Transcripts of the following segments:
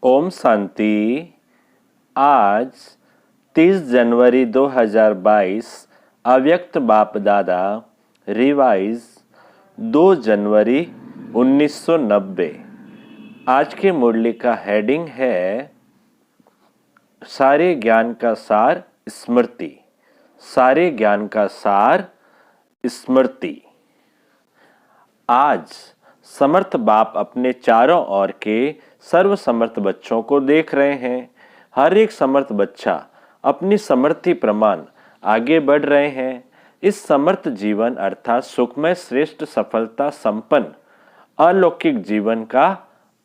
ओम शांति। आज 30 जनवरी 2022 अव्यक्त बाप दादा रिवाइज 2 जनवरी 1990। आज के मुरली का हेडिंग है सारे ज्ञान का सार स्मृति। सारे ज्ञान का सार स्मृति। आज समर्थ बाप अपने चारों ओर के सर्व समर्थ बच्चों को देख रहे हैं। हर एक समर्थ बच्चा अपनी समर्थी प्रमाण आगे बढ़ रहे हैं। इस समर्थ जीवन अर्थात सुखमय श्रेष्ठ सफलता संपन्न अलौकिक जीवन का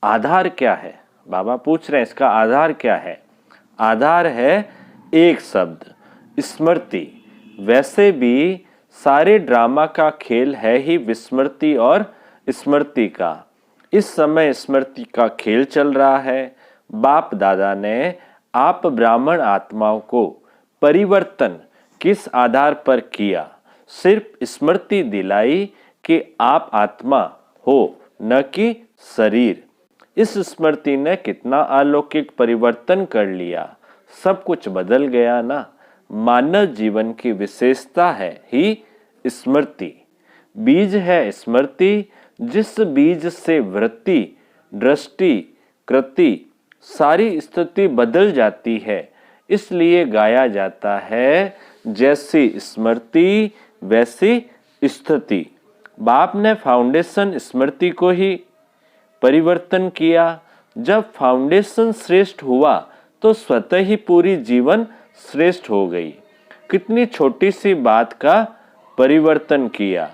आधार क्या है? बाबा पूछ रहे हैं इसका आधार क्या है? आधार है एक शब्द, स्मृति। वैसे भी सारे ड्रामा का खेल है ही विस्मृति और स्मृति का। इस समय स्मृति का खेल चल रहा है। बाप दादा ने आप ब्राह्मण आत्माओं को परिवर्तन किस आधार पर किया? सिर्फ स्मृति दिलाई कि आप आत्मा हो, न कि शरीर। इस स्मृति ने कितना अलौकिक परिवर्तन कर लिया। सब कुछ बदल गया ना। मानव जीवन की विशेषता है ही स्मृति। बीज है स्मृति, जिस बीज से वृत्ति, दृष्टि, कृति सारी स्थिति बदल जाती है। इसलिए गाया जाता है जैसी स्मृति वैसी स्थिति। बाप ने फाउंडेशन स्मृति को ही परिवर्तन किया। जब फाउंडेशन श्रेष्ठ हुआ तो स्वतः ही पूरी जीवन श्रेष्ठ हो गई। कितनी छोटी सी बात का परिवर्तन किया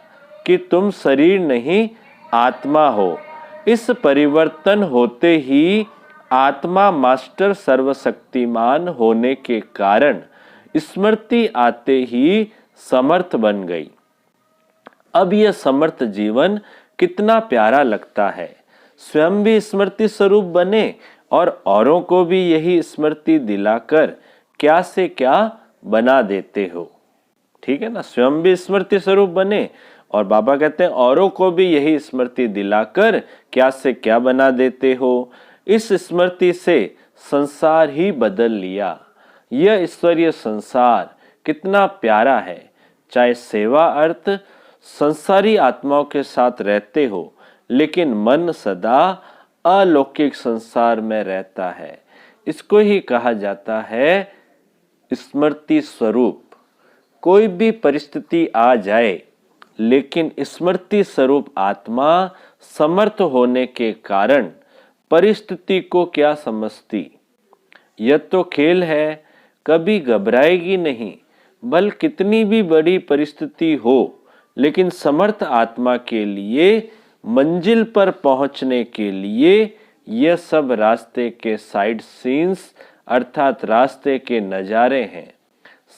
कि तुम शरीर नहीं आत्मा हो। इस परिवर्तन होते ही आत्मा मास्टर सर्वशक्तिमान होने के कारण स्मृति आते ही समर्थ बन गई। अब यह समर्थ जीवन कितना प्यारा लगता है। स्वयं भी स्मृति स्वरूप बने और औरों को भी यही स्मृति दिलाकर क्या से क्या बना देते हो। ठीक है ना, स्वयं भी स्मृति स्वरूप बने और बाबा कहते हैं औरों को भी यही स्मृति दिलाकर क्या से क्या बना देते हो। इस स्मृति से संसार ही बदल लिया। यह ईश्वरीय संसार कितना प्यारा है। चाहे सेवा अर्थ संसारी आत्माओं के साथ रहते हो, लेकिन मन सदा अलौकिक संसार में रहता है। इसको ही कहा जाता है स्मृति स्वरूप। कोई भी परिस्थिति आ जाए, लेकिन स्मृति स्वरूप आत्मा समर्थ होने के कारण परिस्थिति को क्या समझती? यह तो खेल है, कभी घबराएगी नहीं। भल कितनी भी बड़ी परिस्थिति हो, लेकिन समर्थ आत्मा के लिए मंजिल पर पहुंचने के लिए यह सब रास्ते के साइड सीन्स अर्थात रास्ते के नज़ारे हैं।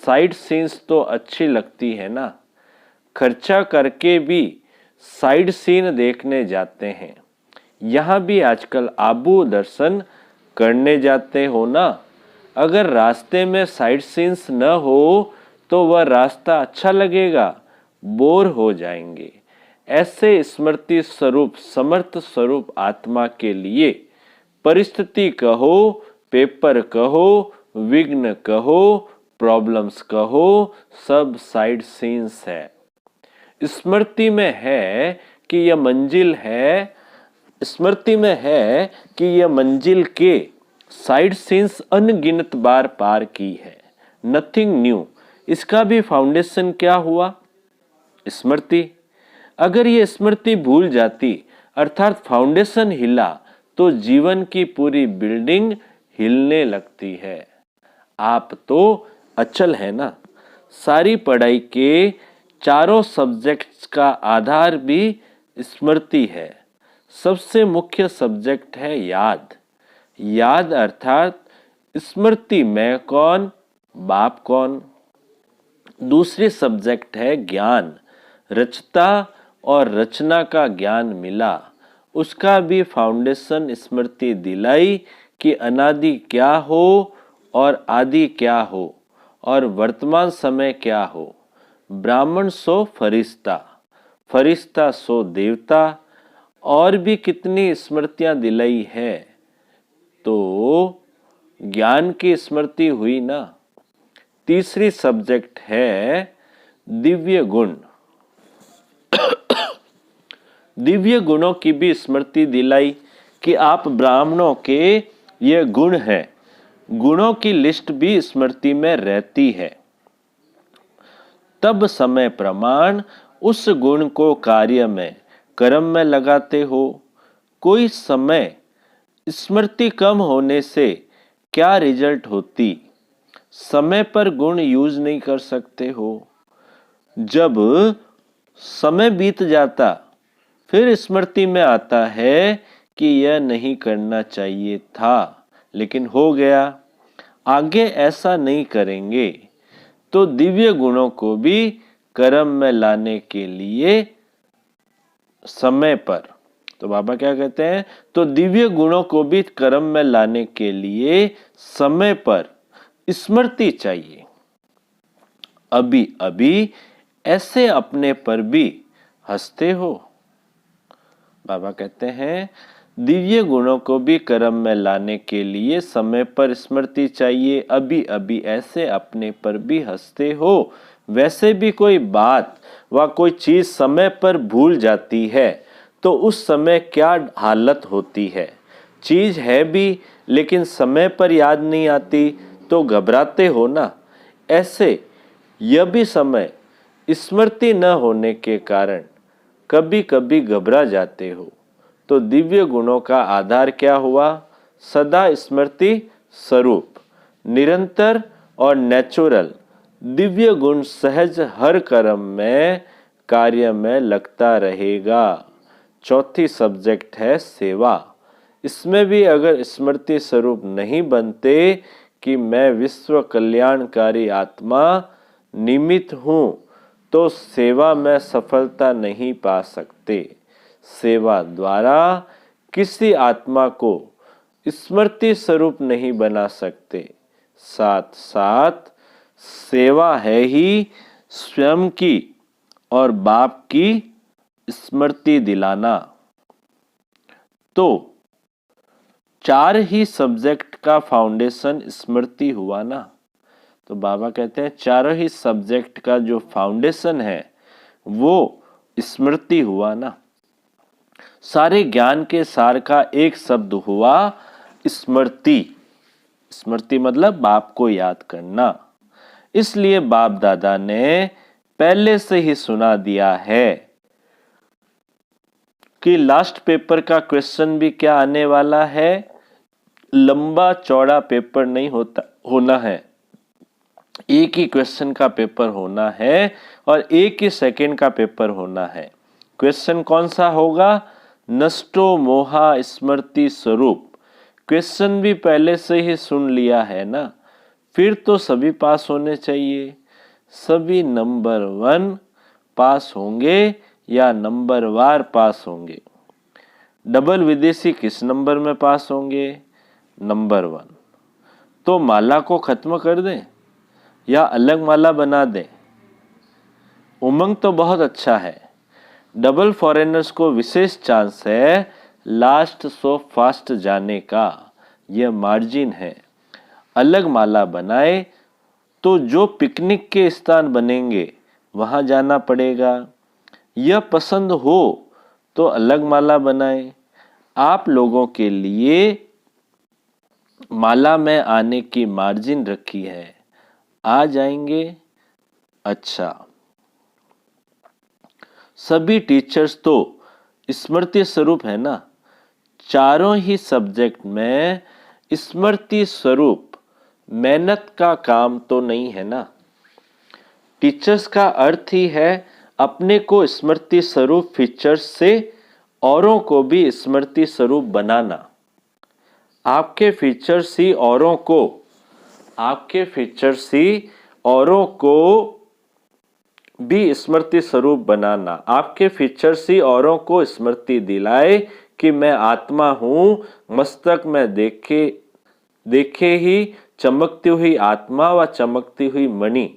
साइड सीन्स तो अच्छी लगती है ना। खर्चा करके भी साइड सीन देखने जाते हैं। यहाँ भी आजकल आबू दर्शन करने जाते हो ना। अगर रास्ते में साइड सीन्स न हो तो वह रास्ता अच्छा लगेगा, बोर हो जाएंगे। ऐसे स्मृति स्वरूप समर्थ स्वरूप आत्मा के लिए परिस्थिति कहो, पेपर कहो, विघ्न कहो, प्रॉब्लम्स कहो, सब साइड सीन्स है। स्मृति में है कि यह मंजिल है। स्मृति में है कि यह मंजिल के साइड सीन्स अनगिनत बार पार की है। Nothing new. इसका भी फाउंडेशन क्या हुआ? स्मृति। अगर ये स्मृति भूल जाती अर्थात फाउंडेशन हिला तो जीवन की पूरी बिल्डिंग हिलने लगती है। आप तो अचल है ना। सारी पढ़ाई के चारों सब्जेक्ट्स का आधार भी स्मृति है। सबसे मुख्य सब्जेक्ट है याद। याद अर्थात स्मृति में कौन, बाप कौन। दूसरी सब्जेक्ट है ज्ञान। रचता और रचना का ज्ञान मिला, उसका भी फाउंडेशन स्मृति दिलाई कि अनादि क्या हो और आदि क्या हो और वर्तमान समय क्या हो। ब्राह्मण सो फरिश्ता, फरिश्ता सो देवता। और भी कितनी स्मृतियां दिलाई है। तो ज्ञान की स्मृति हुई ना। तीसरी सब्जेक्ट है दिव्य गुण। दिव्य गुणों की भी स्मृति दिलाई कि आप ब्राह्मणों के ये गुण हैं। गुणों की लिस्ट भी स्मृति में रहती है। तब समय प्रमाण उस गुण को कार्य में, कर्म में लगाते हो। कोई समय स्मृति कम होने से क्या रिजल्ट होती? समय पर गुण यूज नहीं कर सकते हो। जब समय बीत जाता फिर स्मृति में आता है कि यह नहीं करना चाहिए था, लेकिन हो गया, आगे ऐसा नहीं करेंगे। तो दिव्य गुणों को भी कर्म में लाने के लिए समय पर, तो बाबा क्या कहते हैं, तो दिव्य गुणों को भी कर्म में लाने के लिए समय पर स्मृति चाहिए। अभी अभी ऐसे अपने पर भी हंसते हो। बाबा कहते हैं दिव्य गुणों को भी कर्म में लाने के लिए समय पर स्मृति चाहिए। अभी अभी ऐसे अपने पर भी हंसते हो। वैसे भी कोई बात व कोई चीज समय पर भूल जाती है तो उस समय क्या हालत होती है। चीज है भी लेकिन समय पर याद नहीं आती तो घबराते हो ना। ऐसे यह भी समय स्मृति न होने के कारण कभी कभी घबरा जाते हो। तो दिव्य गुणों का आधार क्या हुआ? सदा स्मृति स्वरूप, निरंतर और नेचुरल दिव्य गुण सहज हर कर्म में, कार्य में लगता रहेगा। चौथी सब्जेक्ट है सेवा। इसमें भी अगर स्मृति स्वरूप नहीं बनते कि मैं विश्व कल्याणकारी आत्मा निमित्त हूँ तो सेवा में सफलता नहीं पा सकते। सेवा द्वारा किसी आत्मा को स्मृति स्वरूप नहीं बना सकते। साथ साथ सेवा है ही स्वयं की और बाप की स्मृति दिलाना। तो चार ही सब्जेक्ट का फाउंडेशन स्मृति हुआ ना। तो बाबा कहते हैं चारों ही सब्जेक्ट का जो फाउंडेशन है वो स्मृति हुआ ना। सारे ज्ञान के सार का एक शब्द हुआ स्मृति। स्मृति मतलब बाप को याद करना। इसलिए बाप दादा ने पहले से ही सुना दिया है कि लास्ट पेपर का क्वेश्चन भी क्या आने वाला है। लंबा चौड़ा पेपर नहीं होना है, एक ही क्वेश्चन का पेपर होना है और एक ही सेकंड का पेपर होना है। क्वेश्चन कौन सा होगा? नष्टो मोहा स्मृति स्वरूप। क्वेश्चन भी पहले से ही सुन लिया है ना, फिर तो सभी पास होने चाहिए। सभी नंबर 1 पास होंगे या नंबर वार पास होंगे। डबल विदेशी किस नंबर में पास होंगे? नंबर 1। तो माला को खत्म कर दें या अलग माला बना दें? उमंग तो बहुत अच्छा है। डबल फॉरेनर्स को विशेष चांस है लास्ट सो फास्ट जाने का, यह मार्जिन है। अलग माला बनाए तो जो पिकनिक के स्थान बनेंगे वहां जाना पड़ेगा। यह पसंद हो तो अलग माला बनाए। आप लोगों के लिए माला में आने की मार्जिन रखी है, आ जाएंगे। अच्छा, सभी टीचर्स तो स्मृति स्वरूप है ना। चारों ही सब्जेक्ट में स्मृति स्वरूप मेहनत का काम तो नहीं है ना। टीचर्स का अर्थ ही है अपने को स्मृति स्वरूप फीचर्स से औरों को भी स्मृति स्वरूप बनाना। आपके फीचर्स ही औरों को भी स्मृति स्वरूप बनाना। आपके फीचर्स ही औरों को स्मृति दिलाए कि मैं आत्मा हूँ। मस्तक में देखे ही चमकती हुई आत्मा व चमकती हुई मणि।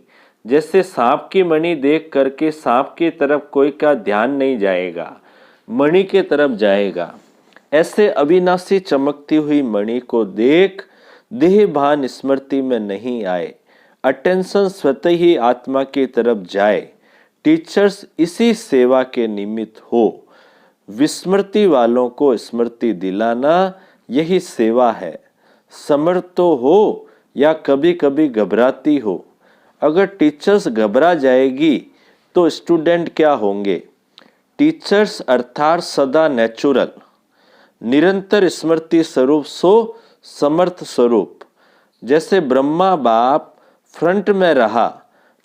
जैसे सांप की मणि देख करके सांप की तरफ कोई का ध्यान नहीं जाएगा, मणि के तरफ जाएगा। ऐसे अविनाशी चमकती हुई मणि को देख देह भान स्मृति में नहीं आए, अटेंशन स्वतः ही आत्मा की तरफ जाए, टीचर्स इसी सेवा के निमित्त हो, विस्मृति वालों को स्मृति दिलाना यही सेवा है। समर्थ तो हो या कभी कभी घबराती हो। अगर टीचर्स घबरा जाएगी तो स्टूडेंट क्या होंगे? टीचर्स अर्थात सदा नेचुरल, निरंतर स्मृति स्वरूप सो समर्थ स्वरूप। जैसे ब्रह्मा बाप फ्रंट में रहा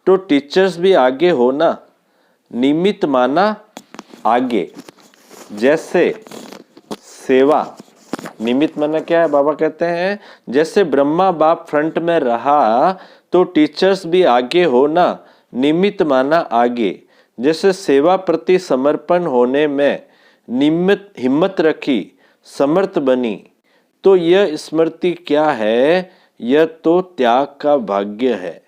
तो टीचर्स भी आगे हो ना, निमित्त माना आगे। जैसे सेवा, निमित्त माना क्या है? बाबा कहते हैं जैसे ब्रह्मा बाप फ्रंट में रहा तो टीचर्स भी आगे हो ना, निमित्त माना आगे। जैसे सेवा प्रति समर्पण होने में निमित्त हिम्मत रखी, समर्थ बनी, तो यह स्मृति क्या है? यह तो त्याग का भाग्य है।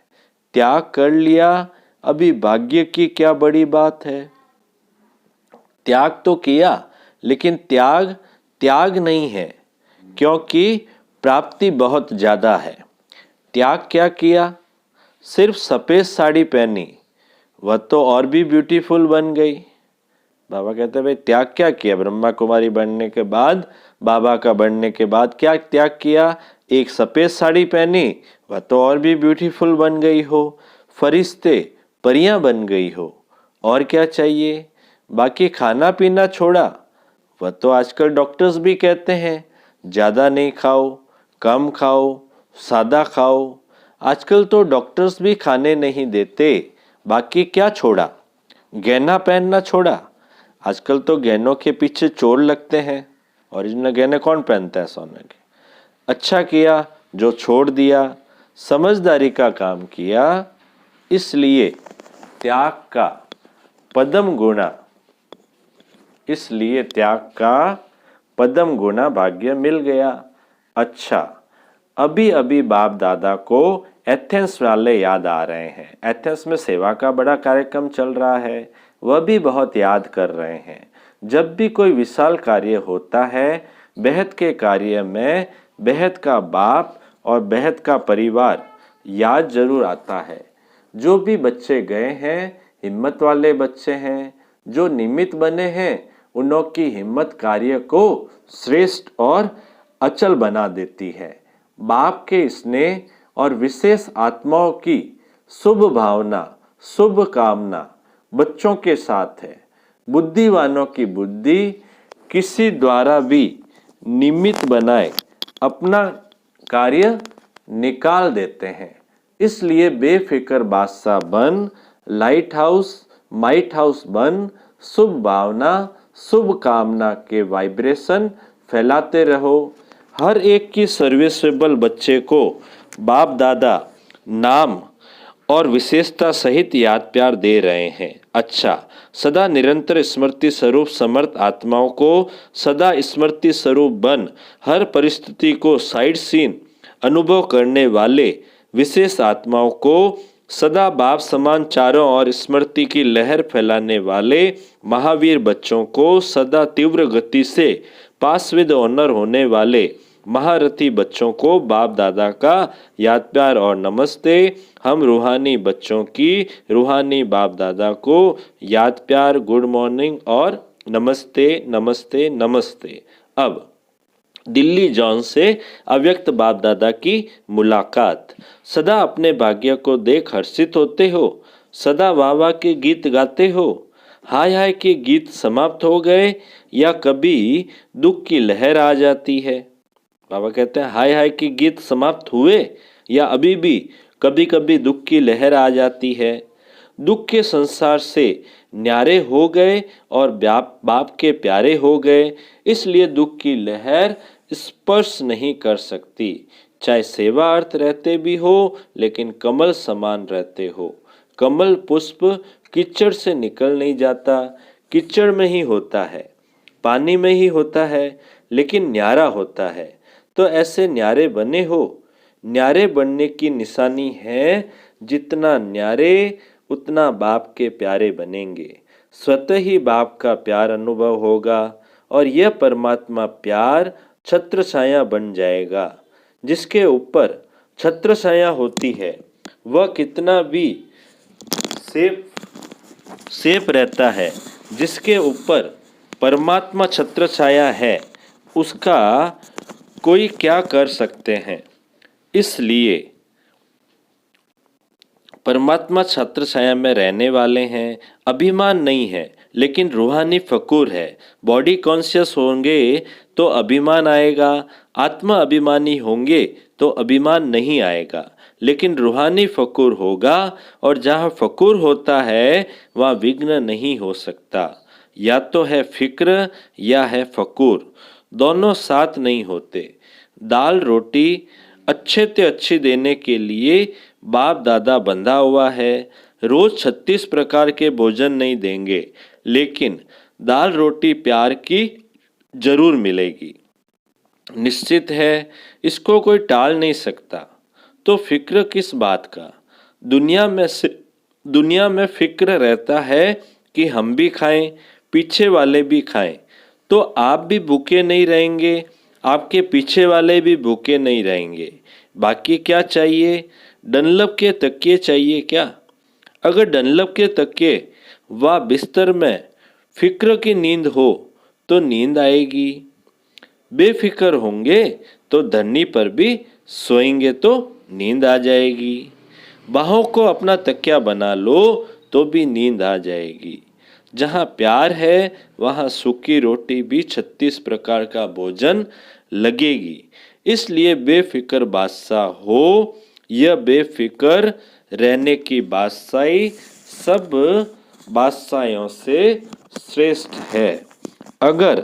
त्याग कर लिया, अभी भाग्य की क्या बड़ी बात है? त्याग तो किया, लेकिन त्याग त्याग नहीं है, क्योंकि प्राप्ति बहुत ज्यादा है। त्याग क्या किया? सिर्फ सफेद साड़ी पहनी, वह तो और भी ब्यूटीफुल बन गई। बाबा कहते हैं भाई त्याग क्या किया? ब्रह्मा कुमारी बनने के बाद, बाबा का बनने के बाद क्या त्याग किया? एक सफेद साड़ी पहनी, वह तो और भी ब्यूटीफुल बन गई हो, फरिश्ते परियां बन गई हो, और क्या चाहिए? बाकी खाना पीना छोड़ा, वह तो आजकल डॉक्टर्स भी कहते हैं ज़्यादा नहीं खाओ, कम खाओ, सादा खाओ। आजकल तो डॉक्टर्स भी खाने नहीं देते। बाकी क्या छोड़ा? गहना पहनना छोड़ा। आजकल तो गहनों के पीछे चोर लगते हैं, ओरिजिनल गहने कौन पहनता है सोने के? अच्छा किया जो छोड़ दिया, समझदारी का काम किया। इसलिए त्याग का पदम गुणा, इसलिए त्याग का पदम गुणा भाग्य मिल गया। अच्छा, अभी अभी बाप दादा को एथेंस वाले याद आ रहे हैं। एथेंस में सेवा का बड़ा कार्यक्रम चल रहा है, वह भी बहुत याद कर रहे हैं। जब भी कोई विशाल कार्य होता है, बेहद के कार्य में बेहद का बाप और बेहद का परिवार याद जरूर आता है। जो भी बच्चे गए हैं हिम्मत वाले बच्चे हैं, जो निमित्त बने हैं उनकी हिम्मत कार्य को श्रेष्ठ और अचल बना देती है। बाप के स्नेह और विशेष आत्माओं की शुभ भावना, शुभ कामना बच्चों के साथ है। बुद्धिवानों की बुद्धि किसी द्वारा भी निमित्त बनाए अपना कार्य निकाल देते हैं। इसलिए बेफिक्र बादशाह बन, लाइट हाउस माइट हाउस बन, शुभ भावना शुभ कामना के वाइब्रेशन फैलाते रहो। हर एक की सर्विसेबल बच्चे को बाप दादा नाम और विशेषता सहित याद प्यार दे रहे हैं। अच्छा, सदा निरंतर स्मृति स्वरूप समर्थ आत्माओं को सदा स्मृति स्वरूप बन, हर परिस्थिति को साइड सीन अनुभव करने वाले विशेष आत्माओं को सदा बाप समान चारों ओर स्मृति की लहर फैलाने वाले महावीर बच्चों को सदा तीव्र गति से पास विद ऑनर होने वाले महारथी बच्चों को बाप दादा का याद प्यार और नमस्ते। हम रूहानी बच्चों की रूहानी बाप दादा को याद प्यार, गुड मॉर्निंग और नमस्ते नमस्ते नमस्ते। अब दिल्ली जॉन से अव्यक्त बाप दादा की मुलाकात। सदा अपने भाग्य को देख हर्षित होते हो, सदा वाह वाह के गीत गाते हो। हाय हाय के गीत समाप्त हो गए या कभी दुख की लहर आ जाती है? बाबा कहते हैं हाय हाय के गीत समाप्त हुए या अभी भी कभी कभी दुख की लहर आ जाती है। दुख के संसार से न्यारे हो गए और बाप के प्यारे हो गए, इसलिए दुख की लहर स्पर्श नहीं कर सकती। चाहे सेवा अर्थ रहते भी हो, लेकिन कमल समान रहते हो। कमल पुष्प कीचड़ से निकल नहीं जाता, कीचड़ में ही होता है, पानी में ही होता है, लेकिन न्यारा होता है। तो ऐसे न्यारे बने हो। न्यारे बनने की निशानी है जितना न्यारे उतना बाप के प्यारे बनेंगे। स्वतः ही बाप का प्यार अनुभव होगा और यह परमात्मा प्यार छत्र छाया बन जाएगा। जिसके ऊपर छत्र छाया होती है वह कितना भी सेफ रहता है। जिसके ऊपर परमात्मा छत्र छाया है उसका कोई क्या कर सकते हैं। इसलिए परमात्मा छत्र छाया में रहने वाले हैं। अभिमान नहीं है लेकिन रूहानी फकूर है। बॉडी कॉन्शियस होंगे तो अभिमान आएगा, आत्मा अभिमानी होंगे तो अभिमान नहीं आएगा। लेकिन रूहानी फकूर होगा और जहाँ फकूर होता है वहाँ विघ्न नहीं हो सकता। या तो है फिक्र या है फकूर, दोनों साथ नहीं होते। दाल रोटी अच्छे से अच्छी देने के लिए बाप दादा बंधा हुआ है। रोज 36 प्रकार के भोजन नहीं देंगे लेकिन दाल रोटी प्यार की जरूर मिलेगी, निश्चित है, इसको कोई टाल नहीं सकता। तो फिक्र किस बात का? दुनिया में फिक्र रहता है कि हम भी खाएं, पीछे वाले भी खाएं, तो आप भी भूखे नहीं रहेंगे, आपके पीछे वाले भी भूखे नहीं रहेंगे। बाकी क्या चाहिए? डनलप के तकिए चाहिए क्या? अगर डनलप के तकिए व बिस्तर में फिक्र की नींद हो तो नींद आएगी। बेफिक्र होंगे तो धरनी पर भी सोएंगे तो नींद आ जाएगी। बाहों को अपना तकिया बना लो तो भी नींद आ जाएगी। जहाँ प्यार है वहाँ सूखी रोटी भी 36 प्रकार का भोजन लगेगी। इसलिए बेफिक्र बादशाह हो, यह बेफिक्र रहने की बादशाही सब बादशाहों से श्रेष्ठ है। अगर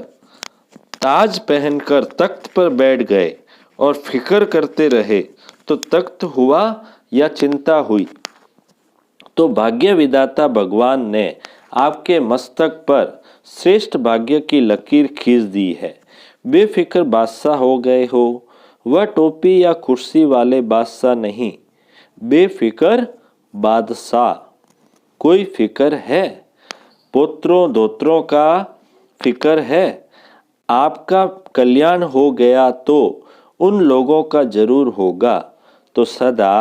ताज पहनकर तख्त पर बैठ गए और फिक्र करते रहे तो तख्त हुआ या चिंता हुई। तो भाग्य विधाता भगवान ने आपके मस्तक पर श्रेष्ठ भाग्य की लकीर खींच दी है। बेफिक्र बादशाह हो गए हो। वह टोपी या कुर्सी वाले बादशाह नहीं, बेफिक्र बादशाह। कोई फिक्र है? पोत्रों दोत्रों का फिक्र है? आपका कल्याण हो गया तो उन लोगों का जरूर होगा। तो सदा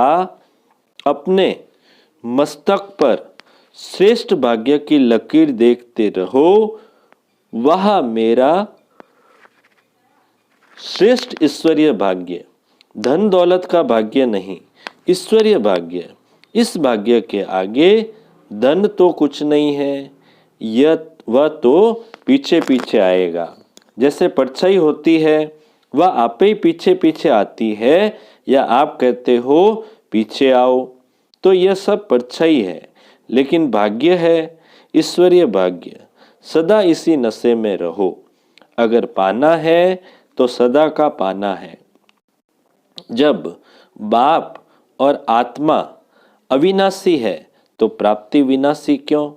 अपने मस्तक पर श्रेष्ठ भाग्य की लकीर देखते रहो। वह मेरा श्रेष्ठ ईश्वरीय भाग्य, धन दौलत का भाग्य नहीं, ईश्वरीय भाग्य। इस भाग्य के आगे धन तो कुछ नहीं है, वह तो पीछे पीछे आएगा। जैसे परछाई होती है वह आपे ही पीछे पीछे आती है या आप कहते हो पीछे आओ, तो यह सब परछाई है। लेकिन भाग्य है ईश्वरीय भाग्य, सदा इसी नशे में रहो। अगर पाना है तो सदा का पाना है। जब बाप और आत्मा अविनाशी है तो प्राप्ति विनाशी क्यों?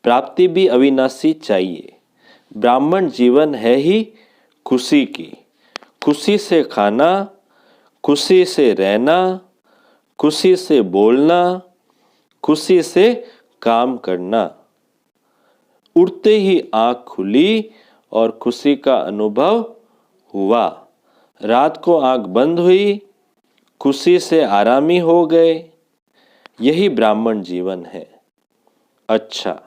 प्राप्ति भी अविनाशी चाहिए। ब्राह्मण जीवन है ही खुशी की, खुशी से खाना, खुशी से रहना, खुशी से बोलना, खुशी से काम करना। उठते ही आँख खुली और खुशी का अनुभव हुआ। रात को आँख बंद हुई, खुशी से आरामी हो गए। यही ब्राह्मण जीवन है। अच्छा,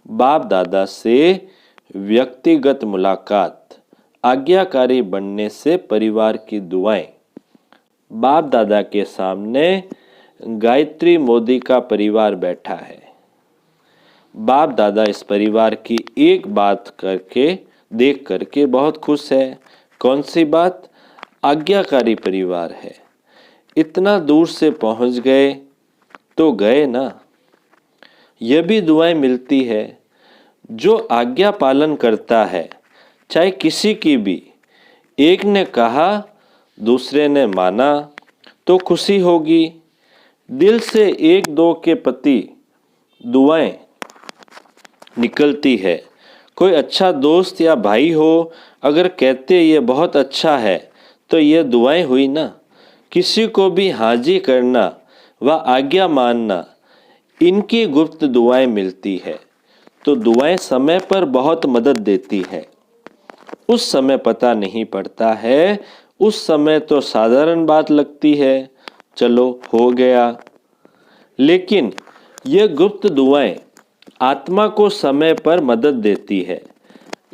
बाप दादा से व्यक्तिगत मुलाकात, आज्ञाकारी बनने से परिवार की दुआएं। बाप दादा के सामने गायत्री मोदी का परिवार बैठा है। बाप दादा इस परिवार की एक बात देख करके बहुत खुश है। कौन सी बात? आज्ञाकारी परिवार है। इतना दूर से पहुंच गए तो गए ना। यह भी दुआएं मिलती है। जो आज्ञा पालन करता है, चाहे किसी की भी, एक ने कहा दूसरे ने माना तो खुशी होगी। दिल से एक दो के प्रति दुआएं निकलती है। कोई अच्छा दोस्त या भाई हो, अगर कहते ये बहुत अच्छा है तो ये दुआएं हुई ना। किसी को भी हाजी करना व आज्ञा मानना, इनकी गुप्त दुआएं मिलती है। तो दुआएं समय पर बहुत मदद देती है। उस समय पता नहीं पड़ता है उस समय तो साधारण बात लगती है, चलो हो गया। लेकिन यह गुप्त दुआएं आत्मा को समय पर मदद देती है।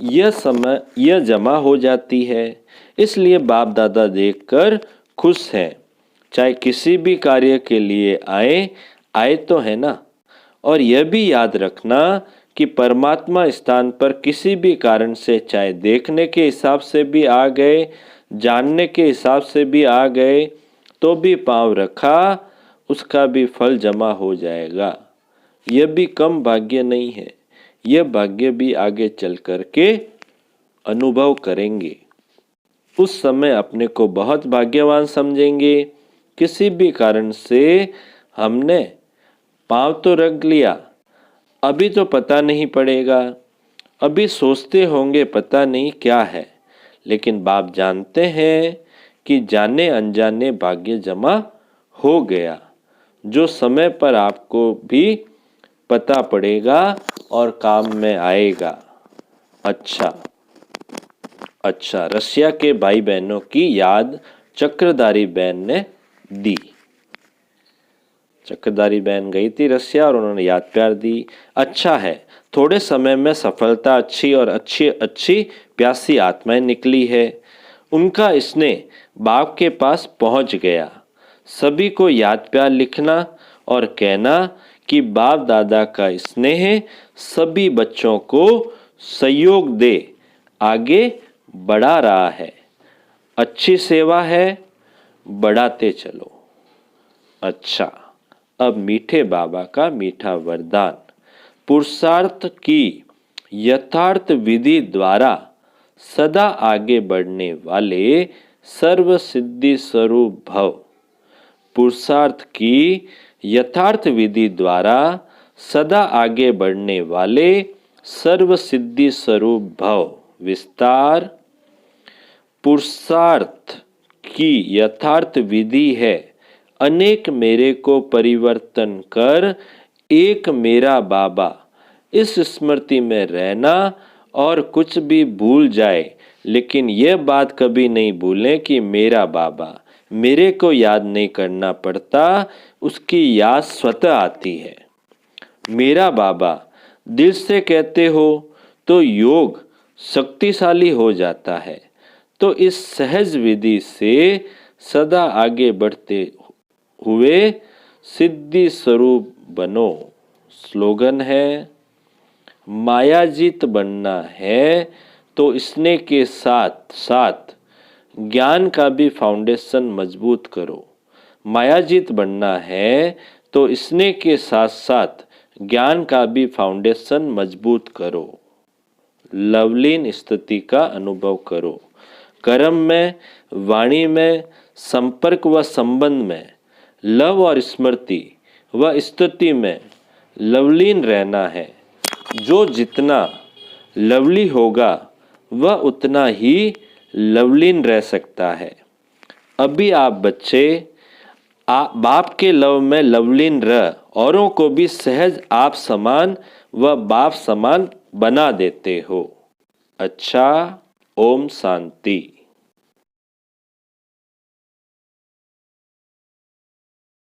यह जमा हो जाती है। इसलिए बाप दादा देखकर खुश हैं। चाहे किसी भी कार्य के लिए आए तो है ना। और यह भी याद रखना कि परमात्मा स्थान पर किसी भी कारण से, चाहे देखने के हिसाब से भी आ गए, जानने के हिसाब से भी आ गए, तो भी पांव रखा, उसका भी फल जमा हो जाएगा। यह भी कम भाग्य नहीं है। यह भाग्य भी आगे चल कर के अनुभव करेंगे। उस समय अपने को बहुत भाग्यवान समझेंगे। किसी भी कारण से हमने पांव तो रख लिया, अभी तो पता नहीं पड़ेगा, अभी सोचते होंगे पता नहीं क्या है, लेकिन बाप जानते हैं कि जाने अनजाने भाग्य जमा हो गया, जो समय पर आपको भी पता पड़ेगा और काम में आएगा। अच्छा, रसिया के भाई बहनों की याद चक्रधारी बहन ने दी। चक्रधारी बहन गई थी रसिया और उन्होंने याद प्यार दी। अच्छा है, थोड़े समय में सफलता अच्छी और अच्छी प्यासी आत्माएं निकली है। उनका स्नेह बाप के पास पहुंच गया। सभी को याद प्यार लिखना और कहना कि बाप दादा का स्नेह सभी बच्चों को सहयोग दे आगे बढ़ा रहा है। अच्छी सेवा है, बढ़ाते चलो। अच्छा, अब मीठे बाबा का मीठा वरदान। पुरुषार्थ की यथार्थ विधि द्वारा सदा आगे बढ़ने वाले सर्व सिद्धि स्वरूप भव। पुरुषार्थ की यथार्थ विधि द्वारा सदा आगे बढ़ने वाले सर्व सिद्धि स्वरूप भव। विस्तार। पुरुषार्थ की यथार्थ विधि है अनेक मेरे को परिवर्तन कर एक मेरा बाबा। इस स्मृति में रहना और कुछ भी भूल जाए, लेकिन यह बात कभी नहीं भूलें कि मेरा बाबा। मेरे को याद नहीं करना पड़ता, उसकी याद स्वतः आती है। मेरा बाबा दिल से कहते हो तो योग शक्तिशाली हो जाता है। तो इस सहज विधि से सदा आगे बढ़ते हुए सिद्धि स्वरूप बनो। स्लोगन है, मायाजीत बनना है तो स्नेह के साथ साथ ज्ञान का भी फाउंडेशन मजबूत करो। मायाजीत बनना है तो स्नेह के साथ साथ ज्ञान का भी फाउंडेशन मजबूत करो। लवलीन स्थिति का अनुभव करो। कर्म में, वाणी में, संपर्क व संबंध में, लव और स्मृति व स्तुति में लवलीन रहना है। जो जितना लवली होगा वह उतना ही लवलीन रह सकता है। अभी आप बच्चे बाप के लव में लवलीन रह औरों को भी सहज आप समान व बाप समान बना देते हो। अच्छा, ओम शांति।